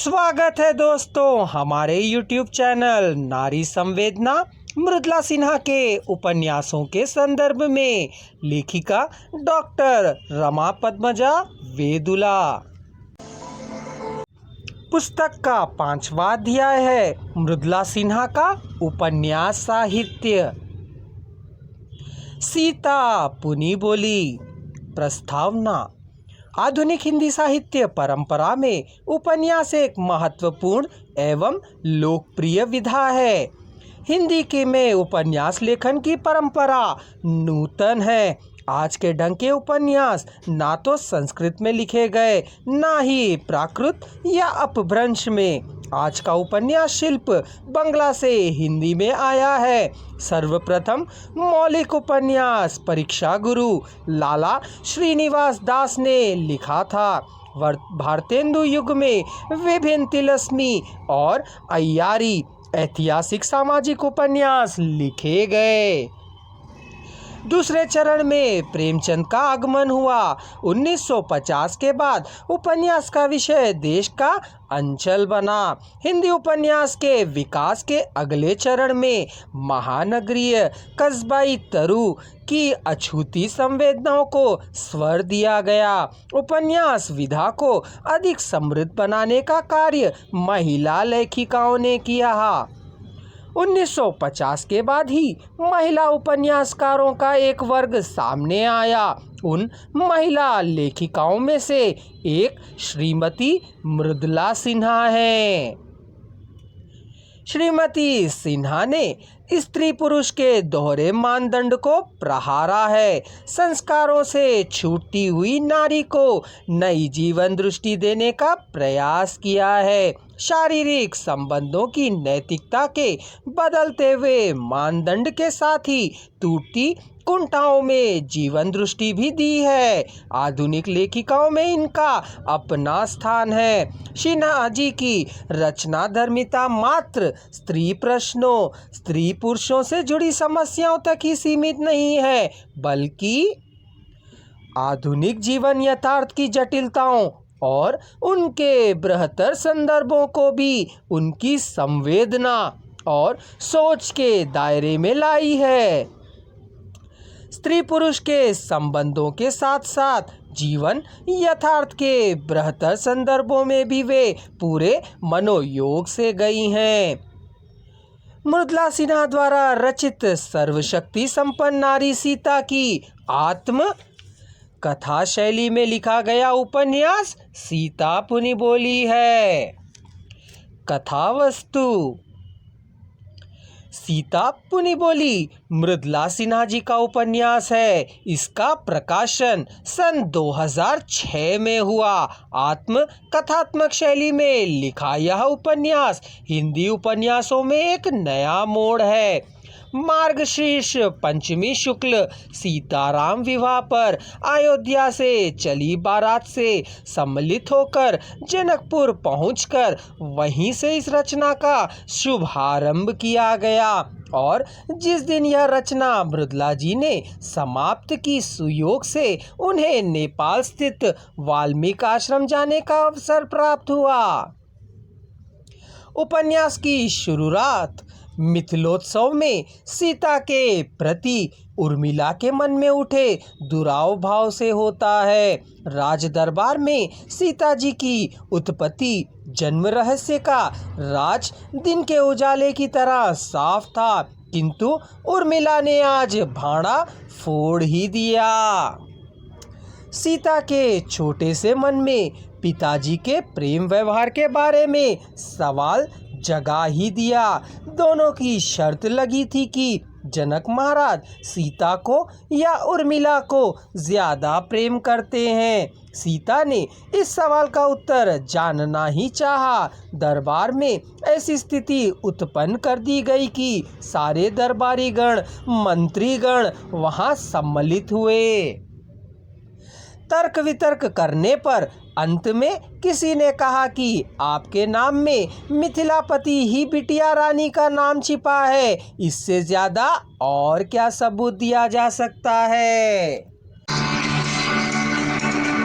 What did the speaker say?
स्वागत है दोस्तों हमारे YouTube चैनल नारी संवेदना मृदुला सिन्हा के उपन्यासों के संदर्भ में लेखिका डॉक्टर रमा पद्मजा वेदुला। पुस्तक का 5वां अध्याय है मृदुला सिन्हा का उपन्यास साहित्य। सीता पुनी बोली। प्रस्तावना। आधुनिक हिंदी साहित्य परंपरा में उपन्यास एक महत्वपूर्ण एवं लोकप्रिय विधा है। हिंदी के में उपन्यास लेखन की परंपरा नूतन है। आज के ढंग के उपन्यास ना तो संस्कृत में लिखे गए ना ही प्राकृत या अपभ्रंश में। आज का उपन्यास शिल्प बंगला से हिंदी में आया है। सर्वप्रथम मौलिक उपन्यास परीक्षा गुरु लाला श्रीनिवास दास ने लिखा था। भारतेंदु युग में विभिन्न तिलस्मी और अय्यारी ऐतिहासिक सामाजिक उपन्यास लिखे गए। दूसरे चरण में प्रेमचंद का आगमन हुआ। 1950 के बाद उपन्यास का विषय देश का अंचल बना। हिंदी उपन्यास के विकास के अगले चरण में महानगरीय कस्बाई तरु की अछूती संवेदनाओं को स्वर दिया गया। उपन्यास विधा को अधिक समृद्ध बनाने का कार्य महिला लेखिकाओं ने किया। 1950 के बाद ही महिला उपन्यासकारों का एक वर्ग सामने आया। उन महिला लेखिकाओं में से एक श्रीमती मृदुला सिन्हा है। श्रीमती सिन्हा ने स्त्री पुरुष के दोहरे मानदंड को प्रहारा है। संस्कारों से छूटी हुई नारी को नई जीवन दृष्टि देने का प्रयास किया है। शारीरिक संबंधों की नैतिकता के बदलते हुए मानदंड के साथ ही टूटी कुंठाओं में जीवन दृष्टि भी दी है। आधुनिक लेखिकाओं में इनका अपना स्थान है। सिन्हा जी की रचना धर्मिता मात्र स्त्री प्रश्नों, स्त्री पुरुषों से जुड़ी समस्याओं तक ही सीमित नहीं है, बल्कि आधुनिक जीवन यथार्थ की जटिलताओं और उनके बृहत्तर संदर्भों को भी उनकी संवेदना और सोच के दायरे में लाई है। स्त्री पुरुष के संबंधों के साथ साथ जीवन यथार्थ के बृहत्तर संदर्भों में भी वे पूरे मनोयोग से गई हैं। मृदुला सिन्हा द्वारा रचित सर्वशक्ति संपन्न नारी सीता की आत्म कथा शैली में लिखा गया उपन्यास सीता पुनी बोली है। कथा वस्तु। सीता पुनी बोली मृदुला सिन्हा जी का उपन्यास है। इसका प्रकाशन सन 2006 में हुआ। आत्म कथात्मक शैली में लिखा यह उपन्यास हिंदी उपन्यासों में एक नया मोड़ है। मार्गशीर्ष पंचमी शुक्ल सीताराम विवाह पर अयोध्या से चली बारात से सम्मिलित होकर जनकपुर पहुंचकर वहीं से इस रचना का शुभारंभ किया गया और जिस दिन यह रचना मृदुला जी ने समाप्त की, सुयोग से उन्हें नेपाल स्थित वाल्मीकि आश्रम जाने का अवसर प्राप्त हुआ। उपन्यास की शुरुआत मिथिलोत्सव में सीता के प्रति उर्मिला के मन में उठे दुराव भाव से होता है। राज दरबार में सीता जी की उत्पत्ति जन्म रहस्य का राज दिन के उजाले की तरह साफ था, किंतु उर्मिला ने आज भाड़ा फोड़ ही दिया। सीता के छोटे से मन में पिताजी के प्रेम व्यवहार के बारे में सवाल जगा ही दिया। दोनों की शर्त लगी थी कि जनक महाराज सीता को या उर्मिला को ज्यादा प्रेम करते हैं। सीता ने इस सवाल का उत्तर जानना ही चाहा। दरबार में ऐसी स्थिति उत्पन्न कर दी गई कि सारे दरबारी गण, मंत्रीगण वहां सम्मिलित हुए। तर्क वितर्क करने पर अंत में किसी ने कहा कि आपके नाम में मिथिलापति ही बिटिया रानी का नाम छिपा है, इससे ज्यादा और क्या सबूत दिया जा सकता है।